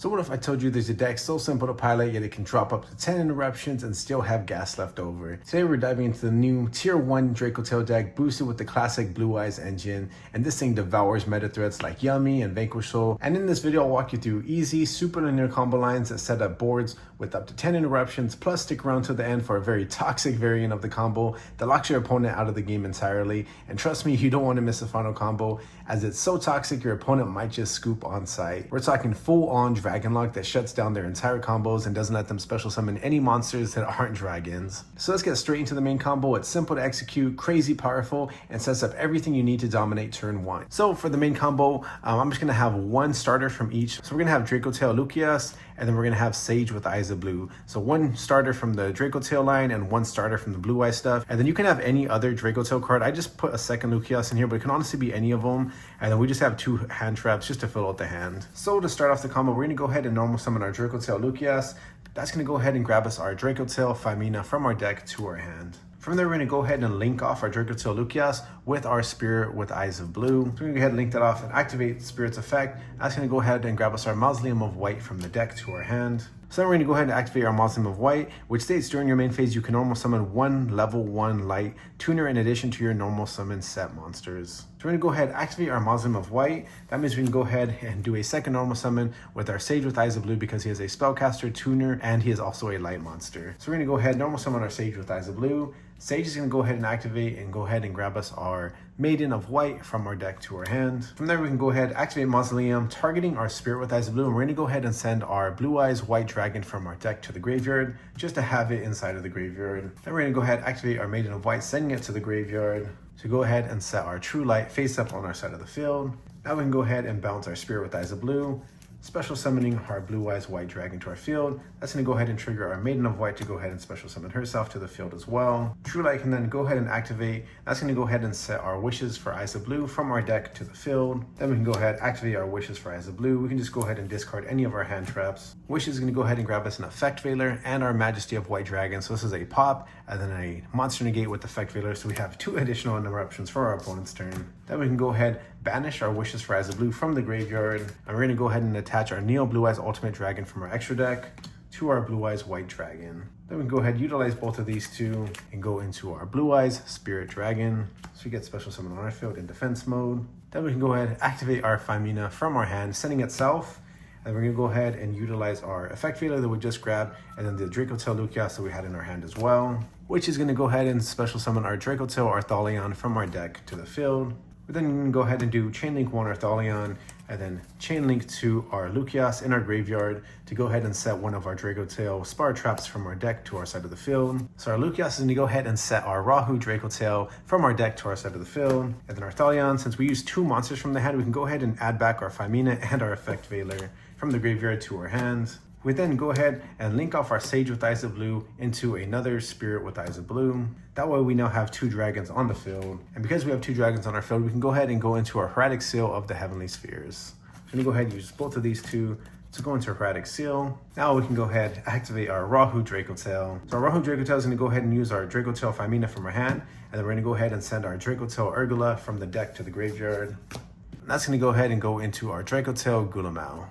So what if I told you there's a deck so simple to pilot, yet it can drop up to 10 interruptions and still have gas left over? Today we're diving into the new tier 1 Dracotail deck boosted with the classic Blue Eyes engine, and this thing devours meta threats like Yummy and Vanquish Soul. And in this video I'll walk you through easy, super linear combo lines that set up boards with up to 10 interruptions, plus stick around to the end for a very toxic variant of the combo that locks your opponent out of the game entirely. And trust me, you don't want to miss the final combo, as it's so toxic your opponent might just scoop on sight. We're talking full-on Dragon Lock that shuts down their entire combos and doesn't let them special summon any monsters that aren't dragons. So let's get straight into the main combo. It's simple to execute, crazy powerful, and sets up everything you need to dominate turn 1. So for the main combo, I'm just going to have one starter from each. So we're going to have Dracotail Lucius, and then we're going to have Sage with Eyes of Blue. So one starter from the Dracotail line and one starter from the Blue Eye stuff. And then you can have any other Dracotail card. I just put a second Lucius in here, but it can honestly be any of them. And then we just have 2 hand traps just to fill out the hand. So to start off the combo, we're going to go ahead and normal summon our Dracotail Lucius. That's going to go ahead and grab us our Dracotail Femina from our deck to our hand. From there, we're going to go ahead and link off our Dracotail Lucius with our Spirit with Eyes of Blue. So we're going to go ahead and link that off and activate Spirit's effect. That's going to go ahead and grab us our Mausoleum of White from the deck to our hand. So then we're going to go ahead and activate our Mausoleum of White, which states during your main phase you can normal summon 1 level 1 light tuner in addition to your normal summon set monsters. So we're going to go ahead and activate our Mausoleum of White. That means we can go ahead and do a second normal summon with our Sage with Eyes of Blue because he is a spellcaster, tuner, and he is also a light monster. So we're going to go ahead and normal summon our Sage with Eyes of Blue. Sage is going to go ahead and activate and go ahead and grab us our Maiden of White from our deck to our hand. From there, we can go ahead, activate Mausoleum, targeting our Spirit with Eyes of Blue, and we're going to go ahead and send our Blue Eyes White Dragon from our deck to the graveyard, just to have it inside of the graveyard. Then we're going to go ahead, activate our Maiden of White, sending it to the graveyard, to go ahead and set our True Light face up on our side of the field. Now we can go ahead and bounce our Spirit with Eyes of Blue, special summoning our Blue Eyes White Dragon to our field. That's going to go ahead and trigger our Maiden of White to go ahead and special summon herself to the field as well. True Light can then go ahead and activate. That's going to go ahead and set our Wishes for Eyes of Blue from our deck to the field. Then we can go ahead, activate our Wishes for Eyes of Blue. We can just go ahead and discard any of our hand traps. Wishes is going to go ahead and grab us an Effect Veiler and our Majesty of White Dragon. So this is a pop and then a monster negate with Effect Veiler. So we have 2 additional interruptions for our opponent's turn. Then we can go ahead, banish our Wishes for Eyes of Blue from the graveyard. And we're going to go ahead and attach our Neo Blue Eyes Ultimate Dragon from our extra deck to our Blue Eyes White Dragon. Then we can go ahead, utilize both of these 2 and go into our Blue Eyes Spirit Dragon. So we get special summon on our field in defense mode. Then we can go ahead, activate our Femina from our hand, sending itself. And we're going to go ahead and utilize our Effect Veiler that we just grabbed, and then the Dracotail Lucius that we had in our hand as well, which is going to go ahead and special summon our Dracotail Artholion from our deck to the field. We then can go ahead and do Chainlink 1 Artholion, and then Chainlink 2 our Lucius in our graveyard to go ahead and set one of our Dracotail Spar Traps from our deck to our side of the field. So our Lucius is going to go ahead and set our Rahu Dracotail from our deck to our side of the field. And then Artholion, since we use 2 monsters from the hand, we can go ahead and add back our Femina and our Effect Veiler from the graveyard to our hands. We then go ahead and link off our Sage with Eyes of Blue into another Spirit with Eyes of Blue. That way we now have 2 dragons on the field. And because we have 2 dragons on our field, we can go ahead and go into our Heretic Seal of the Heavenly Spheres. I'm going to go ahead and use both of these 2 to go into Heretic Seal. Now we can go ahead, activate our Rahu Dracotail. So our Rahu Dracotail is going to go ahead and use our Dracotail Femina from our hand. And then we're going to go ahead and send our Dracotail Urgula from the deck to the graveyard. And that's going to go ahead and go into our Dracotail Gulamau.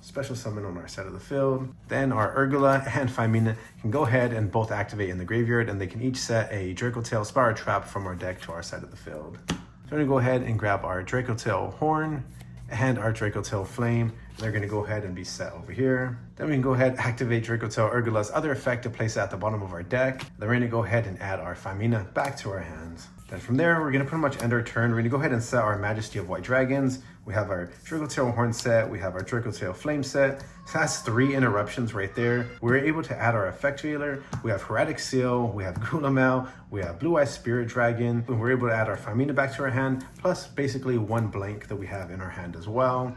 Special summon on our side of the field. Then our Urgula and Femina can go ahead and both activate in the graveyard, and they can each set a Dracotail Spire Trap from our deck to our side of the field. So we're going to go ahead and grab our Dracotail Horn and our Dracotail Flame. They're going to go ahead and be set over here. Then we can go ahead and activate Dracotail Urgula's other effect to place it at the bottom of our deck. Then we're going to go ahead and add our Femina back to our hands. Then from there, we're going to pretty much end our turn. We're going to go ahead and set our Majesty of White Dragons. We have our Dracotail Horn set. We have our Dracotail Flame set. So that's 3 interruptions right there. We're able to add our Effect Veiler. We have Heretic Seal. We have Gulamau. We have Blue Eyes Spirit Dragon. And we're able to add our Femina back to our hand, plus basically 1 blank that we have in our hand as well.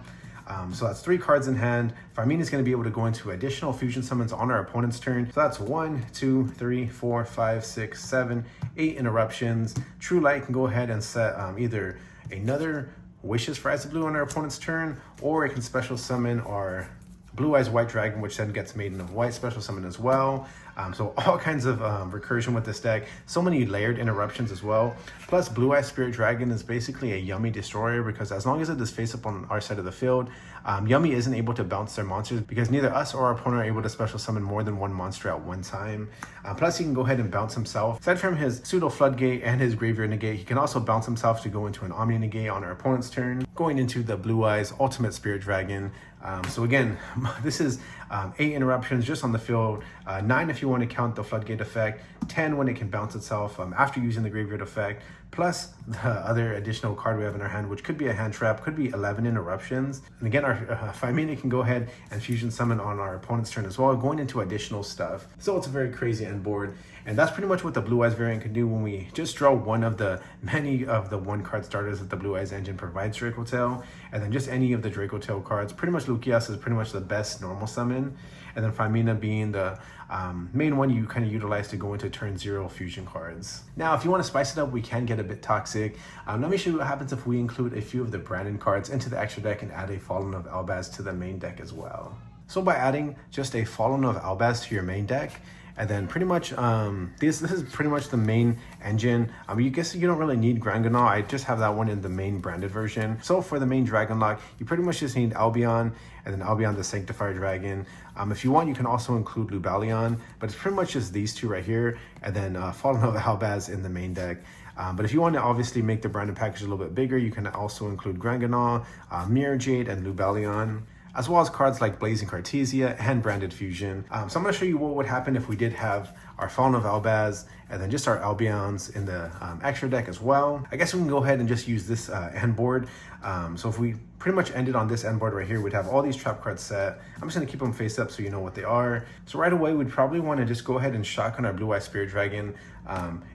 So that's 3 cards in hand. Femina is going to be able to go into additional fusion summons on our opponent's turn. So that's 1, 2, 3, 4, 5, 6, 7, 8 interruptions. True Light can go ahead and set either another Wishes for Eyes of Blue on our opponent's turn, or it can special summon our Blue Eyes White Dragon, which then gets Maiden of White special summon as well. So all kinds of recursion with this deck. So many layered interruptions as well. Plus Blue Eyes Spirit Dragon is basically a yummy destroyer because as long as it is face up on our side of the field, Yummy isn't able to bounce their monsters because neither us or our opponent are able to special summon more than one monster at one time. Plus, he can go ahead and bounce himself. Aside from his pseudo floodgate and his graveyard negate, he can also bounce himself to go into an omni negate on our opponent's turn, going into the Blue Eyes Ultimate Spirit Dragon. So again, this is 8 interruptions just on the field, 9 if you want to count the floodgate effect, 10 when it can bounce itself after using the graveyard effect, plus the other additional card we have in our hand, which could be a hand trap, could be 11 interruptions. And again, our 5-mana can go ahead and fusion summon on our opponent's turn as well, going into additional stuff. So it's a very crazy end board. And that's pretty much what the Blue Eyes variant can do when we just draw one of the many of the 1-card starters that the Blue Eyes engine provides Dracotail, and then just any of the Dracotail cards. Pretty much Lucius is pretty much the best normal summon, and then 5-mana being the main one you kind of utilize to go into turn 0 fusion cards. Now, if you want to spice it up, we can get a bit toxic. Let me show you what happens if we include a few of the Brandon cards into the extra deck and add a Fallen of Albaz to the main deck as well. So by adding just a Fallen of Albaz to your main deck, and then pretty much, this is pretty much the main engine. You guess you don't really need Granganol. I just have that one in the main branded version. So for the main Dragon Lock, you pretty much just need Albion, and then Albion the Sanctifier Dragon. If you want, you can also include Lubalion, but it's pretty much just these two right here, and then Fallen of Albaz in the main deck. But if you want to obviously make the branded package a little bit bigger, you can also include Granganol, Mirror Jade, and Lubalion, as well as cards like Blazing Cartesia and Branded Fusion. So I'm going to show you what would happen if we did have our Fallen of Albaz and then just our Albions in the extra deck as well. I guess we can go ahead and just use this end board. So if we pretty much ended on this end board right here, we'd have all these trap cards set. I'm just going to keep them face up so you know what they are. So right away, we'd probably want to just go ahead and shotgun our Blue Eye Spirit Dragon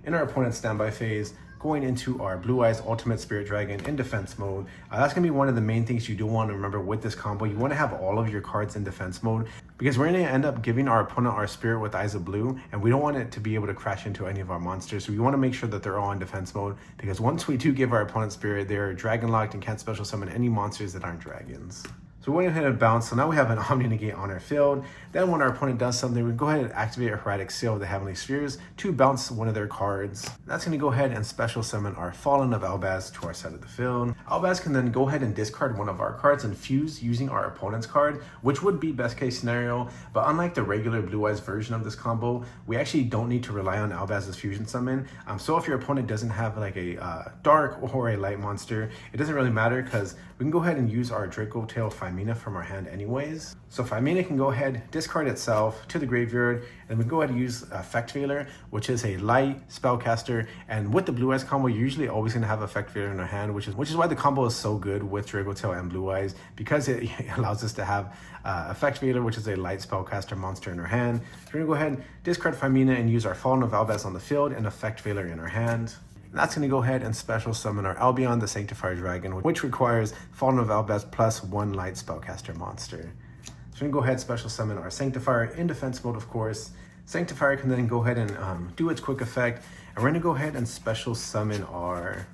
in our opponent's standby phase, going into our Blue Eyes Ultimate Spirit Dragon in defense mode. That's going to be one of the main things you do want to remember with this combo. You want to have all of your cards in defense mode because we're going to end up giving our opponent our Spirit with Eyes of Blue, and we don't want it to be able to crash into any of our monsters. So we want to make sure that they're all in defense mode, because once we do give our opponent Spirit, they're dragon locked and can't special summon any monsters that aren't dragons. So we went ahead and bounced. So now we have an Omni Negate on our field. Then when our opponent does something, we go ahead and activate a Hermetic Seal of the Heavenly Spheres to bounce one of their cards. That's going to go ahead and special summon our Fallen of Albaz to our side of the field. Albaz can then go ahead and discard one of our cards and fuse using our opponent's card, which would be best case scenario. But unlike the regular Blue Eyes version of this combo, we actually don't need to rely on Albaz's fusion summon. So if your opponent doesn't have like a dark or a light monster, it doesn't really matter, because we can go ahead and use our Dracotail 5-mana from our hand anyways. So 5-mana can go ahead, discard itself to the graveyard, and we can go ahead and use Effect Veiler, which is a light spellcaster. And with the Blue Eyes combo, you're usually always going to have Effect Veiler in our hand, which is why the combo is so good with Dracotail and Blue Eyes, because it allows us to have Effect Veiler, which is a light spellcaster monster in our hand. So we're going to go ahead and discard 5-mana and use our Fallen of Albaz on the field and Effect Veiler in our hand. That's going to go ahead and special summon our Albion the Sanctifier Dragon, which requires Fallen of Albaz plus 1 light spellcaster monster. So we're going to go ahead and special summon our Sanctifier in defense mode, of course. Sanctifier can then go ahead and do its quick effect, and we're going to go ahead and special summon our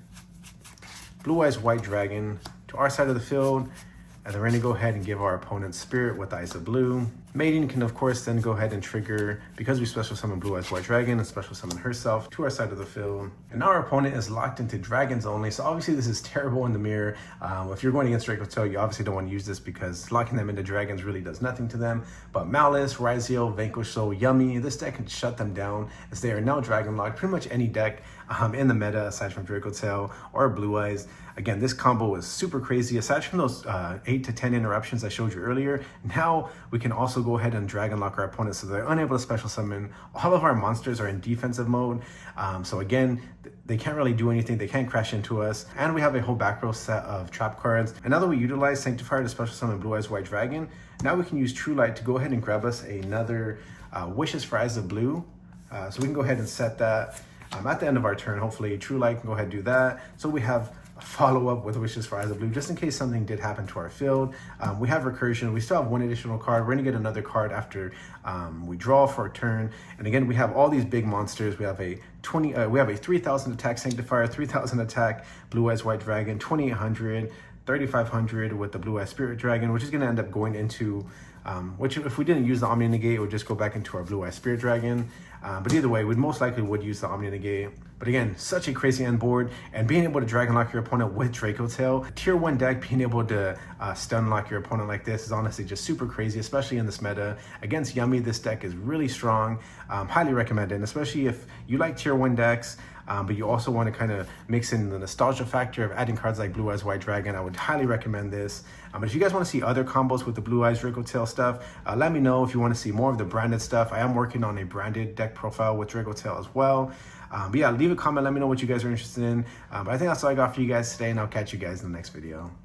Blue Eyes White Dragon to our side of the field, and then we're going to go ahead and give our opponent Spirit with Eyes of Blue. Mating can of course then go ahead and trigger, because we special summon Blue Eyes White Dragon, and special summon herself to our side of the field. And now our opponent is locked into dragons only, so obviously this is terrible in the mirror. If you're going against Dracotail, you obviously don't want to use this, because locking them into dragons really does nothing to them. But Malice, Ryziel, Vanquish Soul, Yummy, this deck can shut them down, as they are now dragon locked. Pretty much any deck in the meta aside from Dracotail or Blue Eyes. Again, this combo is super crazy. Aside from those 8 to 10 interruptions I showed you earlier, now we can also go ahead and dragon lock our opponents so they're unable to special summon. All of our monsters are in defensive mode. So again, they can't really do anything. They can't crash into us. And we have a whole back row set of trap cards. And now that we utilize Sanctifier to special summon Blue Eyes White Dragon, now we can use True Light to go ahead and grab us another Wishes for Eyes of Blue. So we can go ahead and set that at the end of our turn. Hopefully True Light can go ahead and do that. So we have a follow-up with Wishes for Eyes of Blue, just in case something did happen to our field. We have Recursion. We still have 1 additional card. We're going to get another card after we draw for a turn. And again, we have all these big monsters. We have a 3,000 attack Sanctifier, 3,000 attack Blue Eyes White Dragon, 2,800, 3,500 with the Blue Eyes Spirit Dragon, which is going to end up going into which if we didn't use the Omni Negate, it would just go back into our Blue Eye Spirit Dragon. But either way, we most likely would use the Omni Negate. But again, such a crazy end board, and being able to Dragon Lock your opponent with Dracotail, tier 1 deck being able to stun lock your opponent like this is honestly just super crazy, especially in this meta. Against Yummy, this deck is really strong. Highly recommend it, and especially if you like tier 1 decks, but you also want to kind of mix in the nostalgia factor of adding cards like Blue Eyes White Dragon, I would highly recommend this. But if you guys want to see other combos with the Blue Eyes Dracotail stuff, let me know. If you want to see more of the branded stuff, I am working on a branded deck profile with Dracotail as well. But yeah, leave a comment, let me know what you guys are interested in. But I think that's all I got for you guys today, and I'll catch you guys in the next video.